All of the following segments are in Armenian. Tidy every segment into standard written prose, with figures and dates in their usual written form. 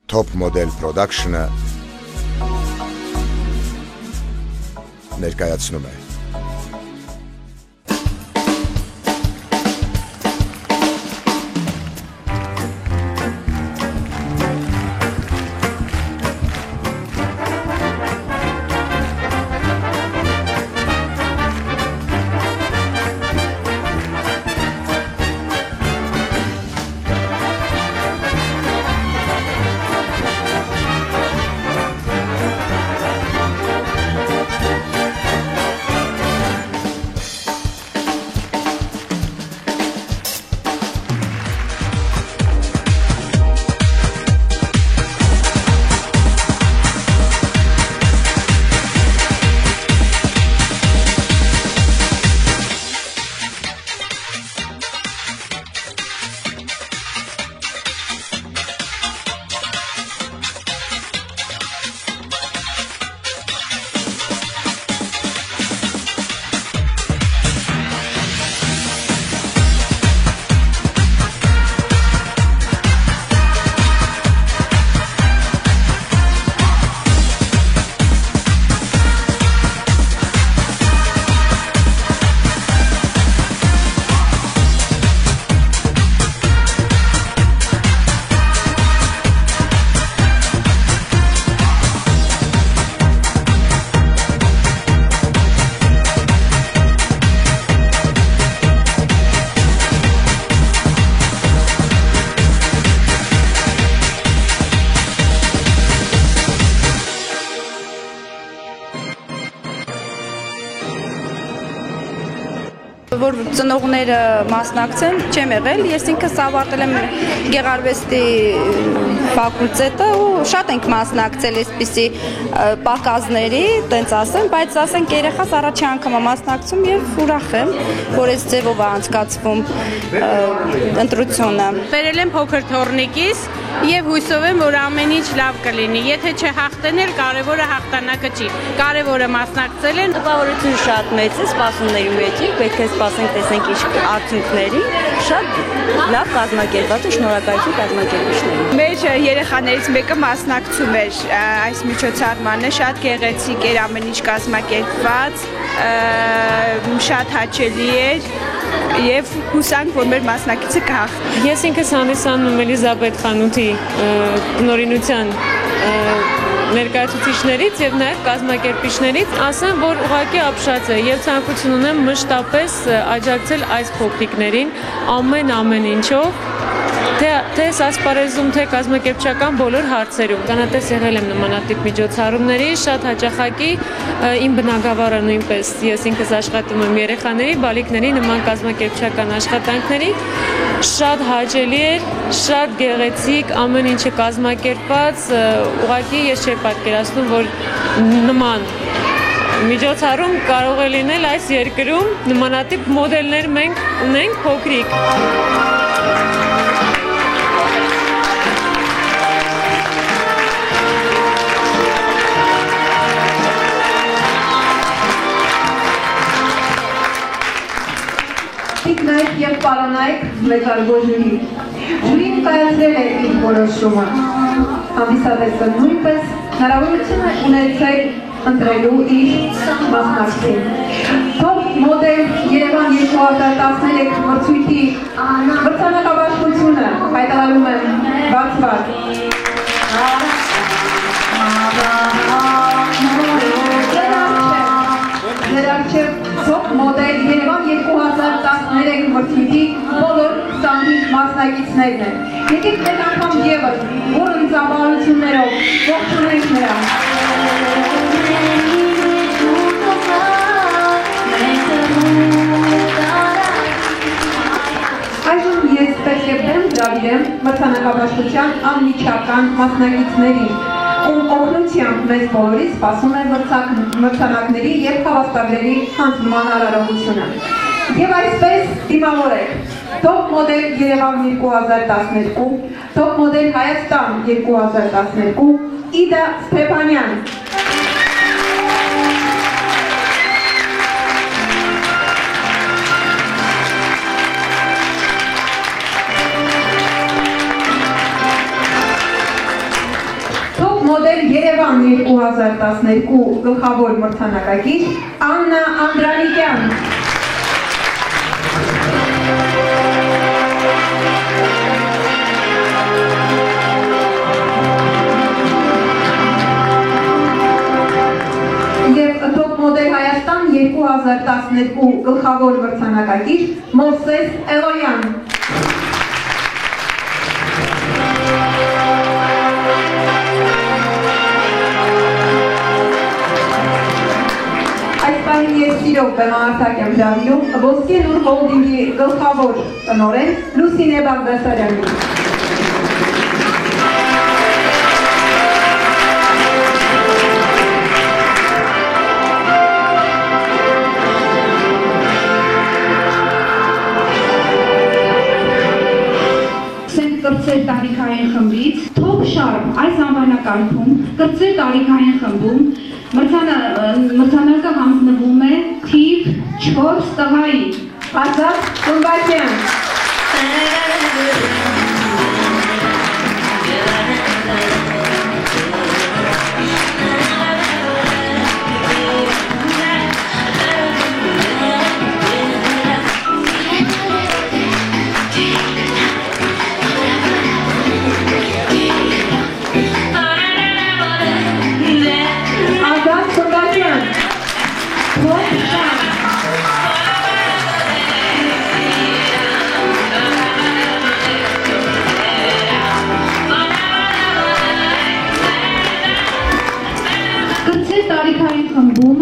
Top Model Production-ը ներկայացնում է։ Որ ծնողները մասնակցեն, չեմ եղել, ես ինքս ավարտել եմ գեղարվեստի ֆակուլտետը ու շատ ենք մասնակցել այսպիսի պակազների, տենց ասեմ, բայց ասենք երեխաս առաջի անգամ է մասնակցում եւ ուրախ եմ, որ այս ձևով է անցկացվում ընտրությունը։ Բերել եմ փոքր թոռնիկիս եւ հույսով եմ, որ ամեն ինչ լավ կլինի։ Եթե չհաղթեն էլ, կարևորը հաղթանակը չի։ Կարևորը մասնակցել են։ Տպավորություն շատ մեծ է, սպասումների մեջ ենք, պետք է սպասենք, տեսնենք ինչ արդյունքների։ Շատ լավ կազմակերպված ու շնորհակալություն կազմակերպիչներին։ Մեր երեխաներից մեկը մասնակցում էր այս միջոցառմանը, շատ գեղեցիկ էր, ամեն ինչ կազմակերպված, շատ հաճելի էր եւ հուսանք, որ մեր մասնակիցը կհաղթի։ Ես ինքս հանդիսանում եմ Էլիզաբեթ խանութի տնօրինության ներկայացուցիչներից եւ նաեւ կազմակերպիչներից, ասեմ, որ ուղղակի ապշած է եւ ցանկություն ունեմ մշտապես աջակցել այս փոքրիկներին ամեն ինչով, թե ասպարեզում, թե կազմակերպչական բոլոր հարցերում։ Կանատես եղել եմ նմանատիպ միջոցառումների, շատ հաճախակի իմ բնակավարը նույնպես ես ինքս աշխատում եմ երեխաների, բալիկների նման կազմակերպչական աշխատանքների, շատ հաճելի էր, շատ գեղեցիկ, ամեն ինչը կազմակերպված, ուղղակի ես չէի պատկերացնում, որ նման միջոցառում կարող է լինել այս երկրում, նմանատիպ մոդելներ մենք ունենք փոքրիկ։ Տիկնայք և պարանայք մեծարգո ժուրի։ Ժուրին կայացրել է իր որոշումը։ Հանդիսատեսը նույնպես հնարավորություն է ունեցել ընտրելու իր մասնակցին։ Top Model Երևան 2013 մրցույթի մրցանակաբաշխությունը հայտարարում եմ բացված։ Ձերարչև Top Model Երևան 2013 մրցույթի բոլոր 25 մասնակիցներն են։ Եկեք մեկ անգամ ևս բոլոր ծավալություններով ողջունենք նրանց։ Այժմ ես պետք է բեմ հրավիրեմ մրցանակաբաշխության անմիջական մասնակիցներին, ում օգնությամբ մեզ բոլորի սպասում է մրցանակների և հավաստագրերի հանձնման արարողությունը։ Եվ այսպես դիմավորեք Top Model Երևան 2012, Top Model Հայաստան 2012, Իդա Ստեփանյան։ մոդել Երևան 2012 գլխավոր մրցանակակիր Աննա Անդրանիկյան։ Եվ Top մոդել Հայաստան 2012 գլխավոր մրցանակակիր Մովսես Էլոյան։ Այս պահին ես սիրով բեմահարթակ եմ հրավիրում Ոսկե Նուր հոլդինգի գլխավոր տնօրեն Լուսինե Բաղդասարյանին։ Կրծեր տարիքային խմբից Top Sharp այս անվանակարգում կրծեր տարիքային խմբում մրցանակը հանձնվում է թիվ 4 տղայի Ազատ Սումբակյան։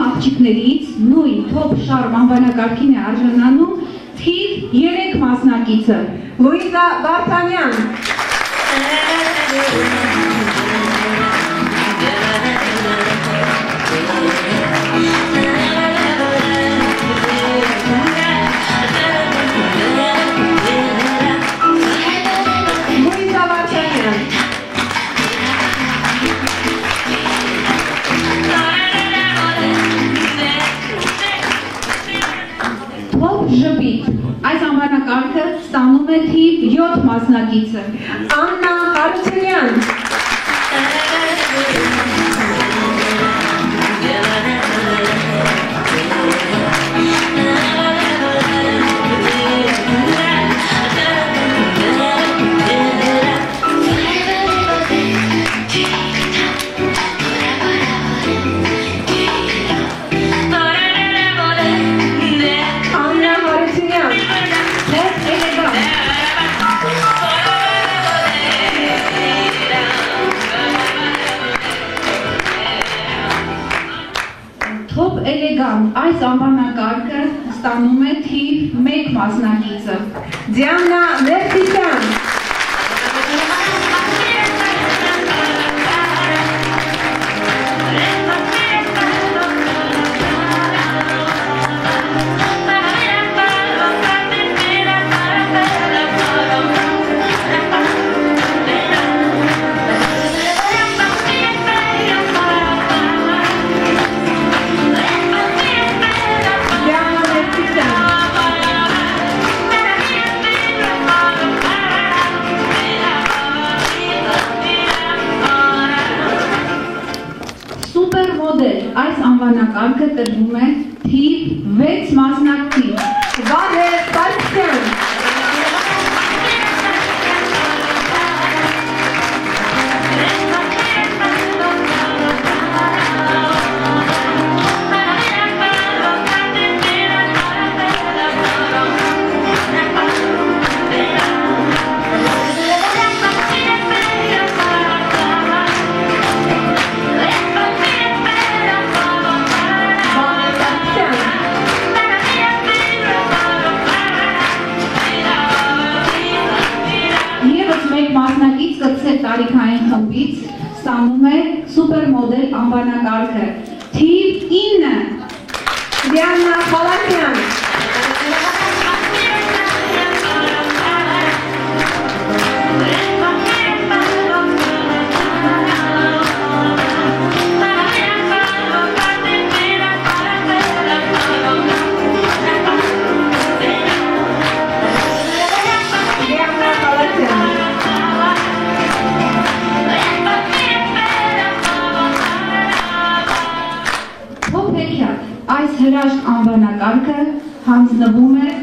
Աղջիկներից նույն Top Sharp անվանակարգին է արժանանում թիվ 3 մասնակիցը Լուիզա Վարդանյան։ Ժպիտ այս անվանակարգը ստանում է թիվ 7 մասնակիցը Աննա Հարությունյան։ Այս անվանակարգը ստանում է թիվ 1 մասնակիցը Դիանա Ներսիսյան։ Այս անվանակարգը տրվում է թիվ 6 մասնակցի Վահե Սարգսյան։ տարիքային խմբից ստանում է սուպերմոդել անվանակարգը թիվ 9 Դիանա Խալակյան անհրաժեշտ անվանակարգը հանձնվում է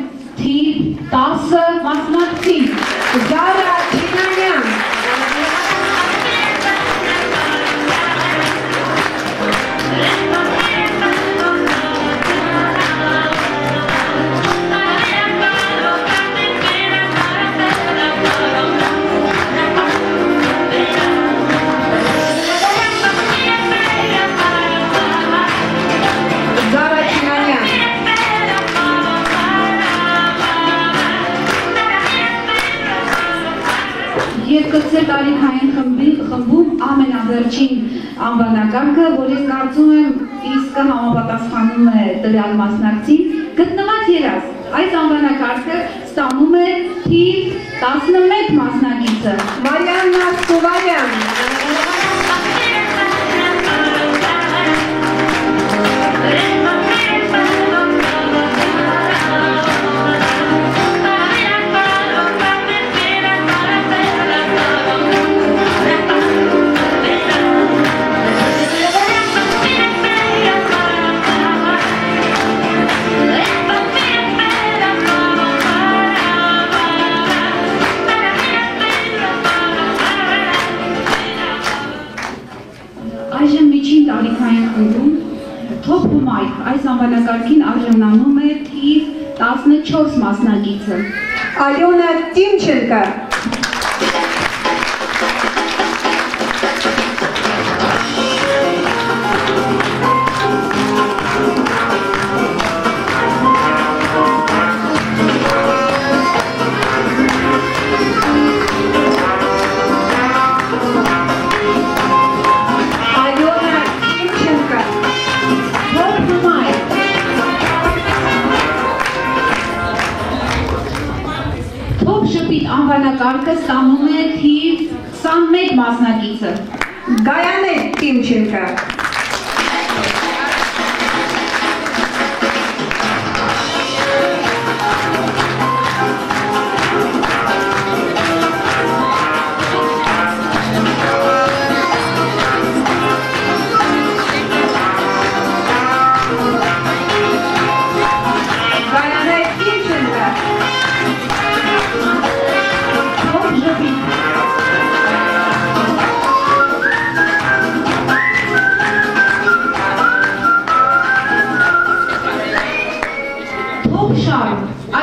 թիվ 10 մասնակցին։ Զարա Չինանյան։ Եվ կցե տարիքային խմբում ամենավերջին անվանակարգը, որ ես կարծում եմ իսկը համապատասխանում է տվյալ մասնակցին, գտնված երազ։ Այս անվանակարգը ստանում է թիվ 11 մասնակիցը։ Մարիաննա Սուվարյան։ Այժմ միջին տարիքային խմբում Top Mic այս անվանակարգին արժանանում է թիվ 14 մասնակիցը։ Ալյոնա Տիմչենկա։ Անվանակարգը ստանում է թիվ 21 մասնակիցը։ Գայանե Տիմչենկա։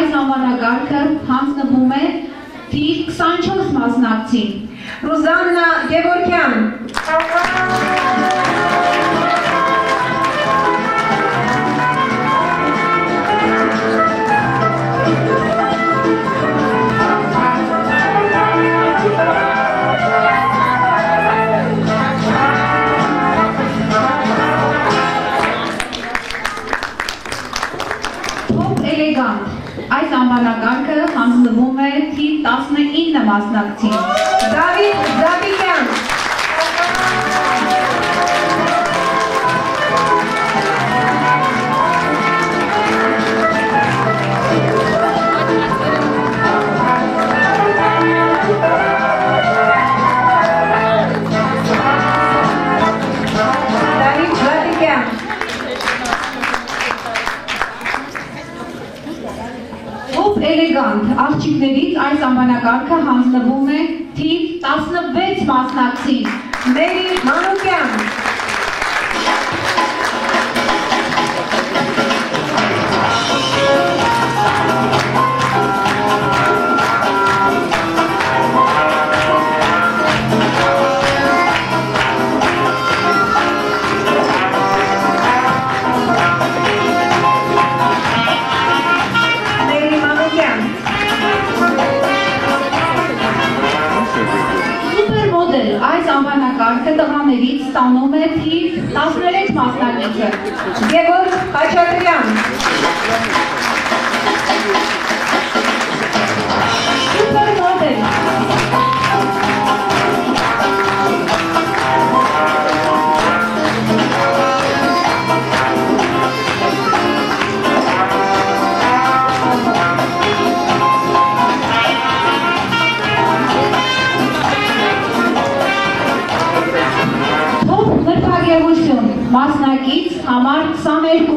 Այս անվանակարգը հանձնվում է թիվ 24 մասնակցին։ Ռուզաննա Գևորգյան։ Այս անվանակարգը հանձնվում է թիվ 19 մասնակցին։ Դավիթ Զաբիկյան։ Էլեգանտ աղջիկներից այս անվանակարգը հանձնվում է թիվ 16 մասնակցին։ Մերի Մանուկյան։ Այս անվանակարգը տղաներից ստանում է թիվ 13 մասնակիցը։ Գևորգ Խաչատրյան։ Սուպերմոդել։ Մասնակից համար 22։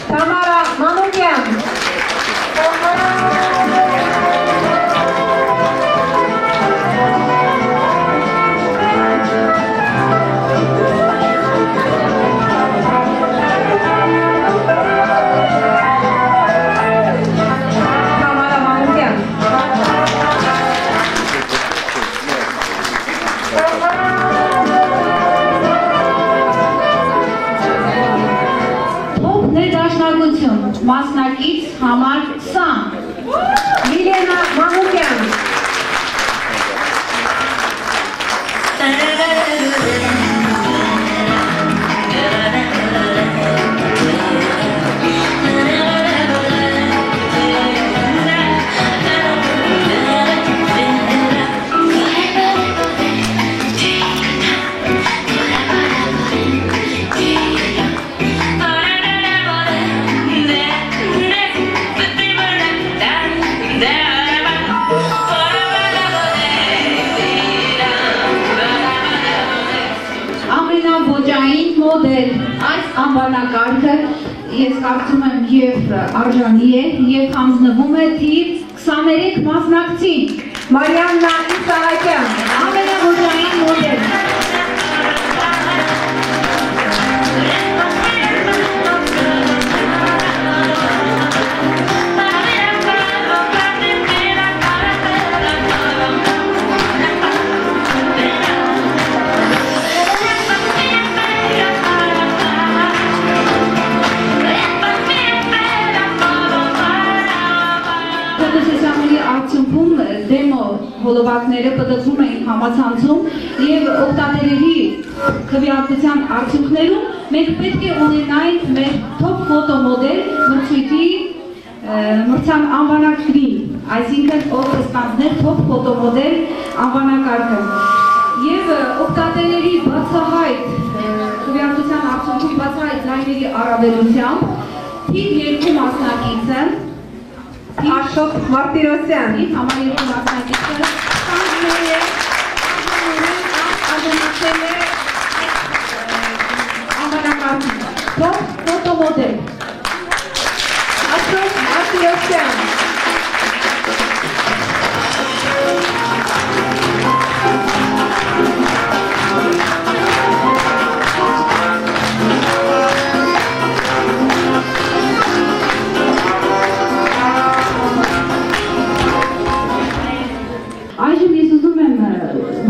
Tamara Manukyan Մասնակից համար 20 Milena Manukyan մոդել այս անվանակարգը ես կարծում եմ եւ արժանի է եւ հանձնվում է թիվ 23 մասնակցին Մարիաննա Իսահակյան ամենավոճային մոդել դեմո հոլովակները պտտվում էին համացանցում և օգտատերերի քվեարկության արդյունքներում մենք պետք է ունենայինք մեր top ֆոտոմոդել մրցույթի մրցան անվանակրին, այսինքն ով կստանձներ top ֆոտոմոդել անվանակարգը և օգտատերերի բացահայտ քվեարկության արդյունքում բացահայտ լայների առավելությամբ թիվ 2 մասնակիցը Աշոտ Մարտիրոսյան համար 2 մասնակիցը ստանձնել է արժանացել է անվանակարգին top ֆոտոմոդել Աշոտ Մարտիրոսյան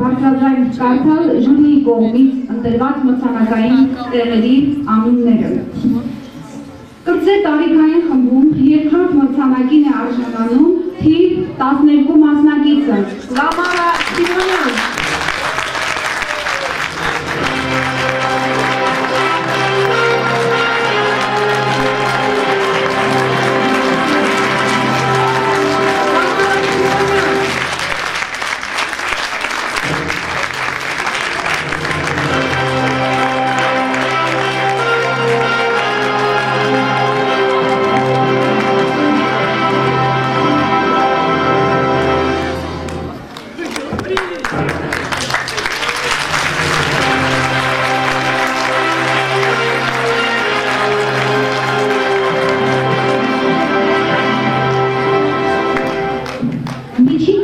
բարձրաձայն կարդալ ժյուրիի կողմից ընտրված մրցանակային տեղերի անունները։ Կրծեր տարիքային խմբում երկրորդ մրցանակին է արժանանում թիվ 12 մասնակիցը։ Լամարա Սիմոնյան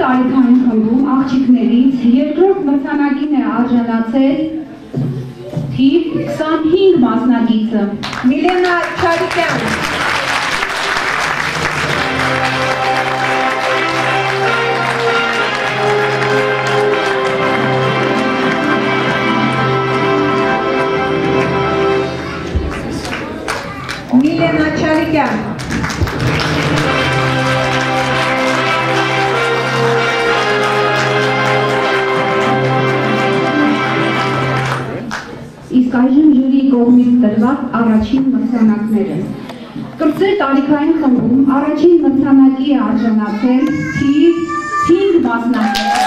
տարիքային խմբում աղջիկներից երկրորդ մրցանակին է արժանացել թիվ 25 մասնակիցը։ Միլենա Չարիկյան Միլենա Չարիկյան Իսկ այժմ ժյուրիի կողմից տրված առաջին մրցանակները։ Կրծեր տարիքային խմբում առաջին մրցանակի է արժանացել թիվ 5 մասնակիցը։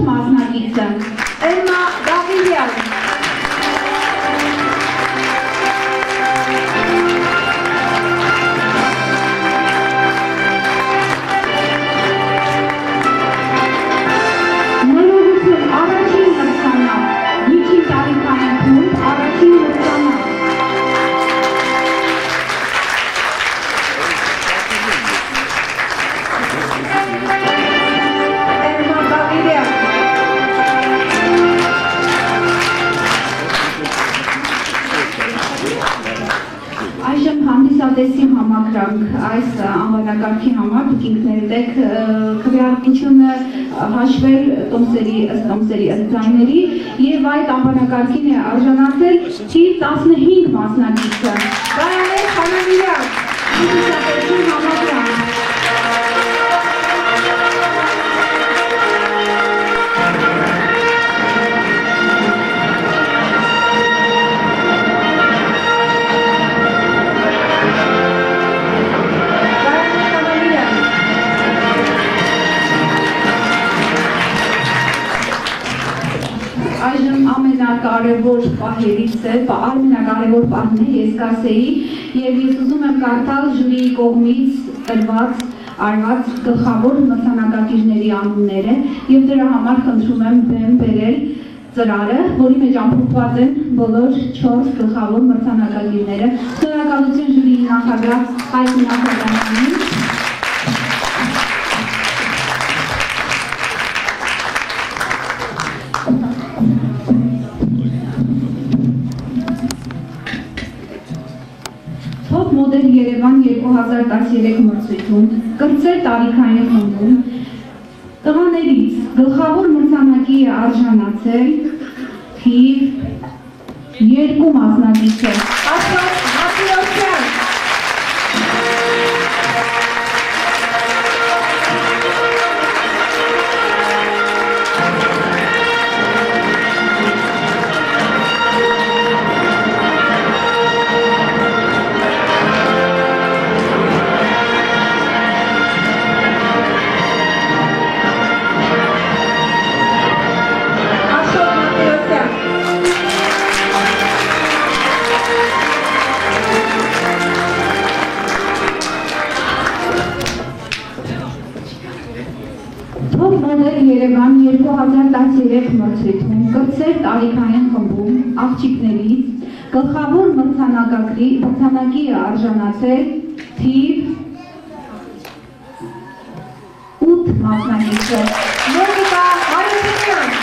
մասնակիցը Էմմա Դավիդյան տեսի համակրանք այս անվանակարգի համար դուք ինքներդ եք քվեարկությունը հաշվել ըստ տոմսերի ըստ ձայների եւ այդ անվանակարգին է արժանացել թիվ 15 մասնակիցը Գայանե Խանավիրյան ինքնատեսի համակրանք ամենակարևոր պահերից է, ամենակարևոր պահն է, ես կասեի, եւ ես ուզում եմ կարդալ ժյուրիի կողմից տրված արված գլխավոր մրցանակակիրների անունները եւ դրա համար խնդրում եմ բեմ բերել ծրարը, որի մեջ ամփոփված են բոլոր 4 գլխավոր մրցանակակիրները։ Շնորհակալություն ժյուրիի նախագահ Հայկ Նախագահյանին։ Մոդել Երևան 2013 մրցույթում կրտսեր տարիքային խմբում տղաներից գլխավոր մրցանակի է արժանացել թիվ 2 մասնակիցը Աստված Մարտիրոսյան Երևան 2013 մրցույթում կրտսեր տարիքային խմբում աղջիկներից գլխավոր մրցանակի է արժանացել թիվ 8 մասնակիցը Մոնիկա Հարությունյան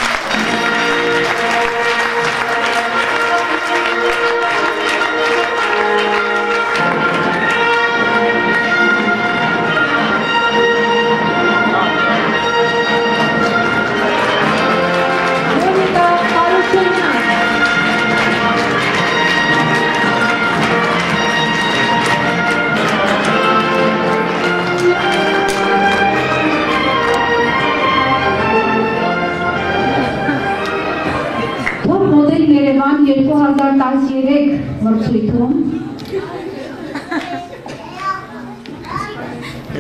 Երևան 2013 մրցույթում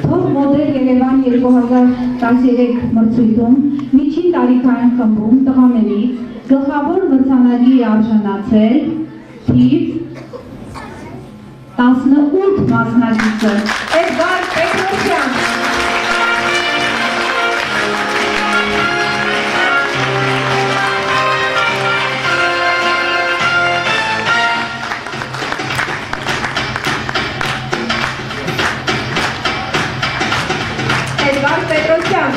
Թող մոդել Երևան 2013 մրցույթում միջին տարիքային խմբում տղաներից գլխավոր մրցանակի արժանացել թիվ 18 մասնակիցը Էդգար Պետրոսյան Պետրոսյան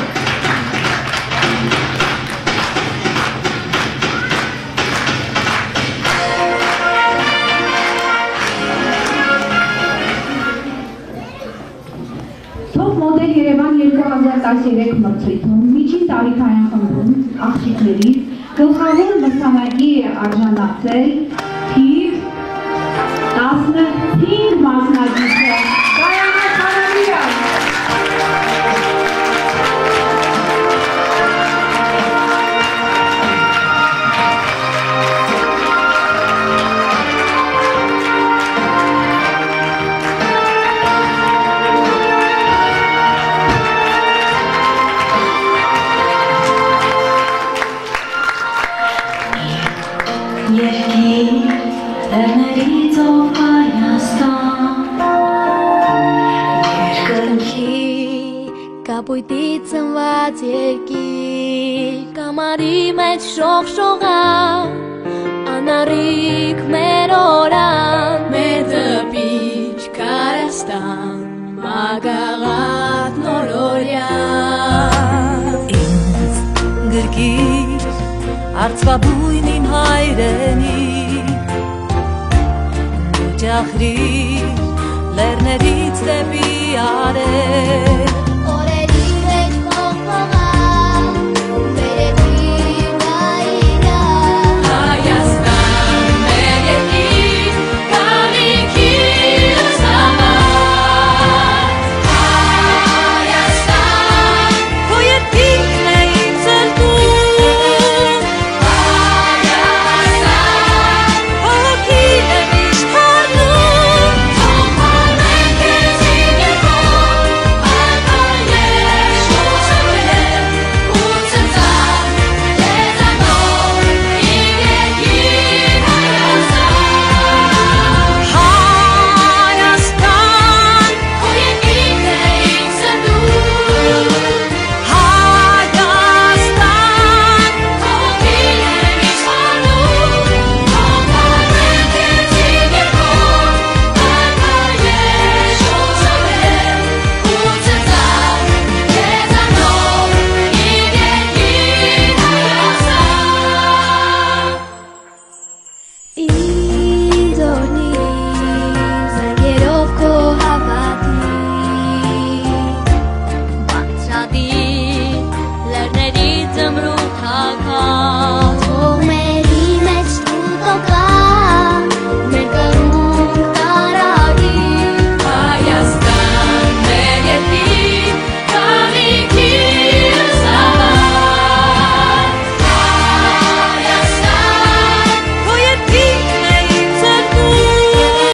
Թող մոդել Երևան 2013 մրցույթում միջին տարիքային խմբում աղջիկներից գլխավոր մրցանակի է արժանացել թիվ 15 մասնակիցը Գայանե Խանավիրյան Մշակույթի ծնված երկիր Կամարի մեջ շողշողա Անարիք մեր օրան Մեր դպիչ Կարաստան Մագաղատ նորորյա Ինձ գրկիր Արծվաբույն իմ հայրենի Ջախրի լերներից դեպի արել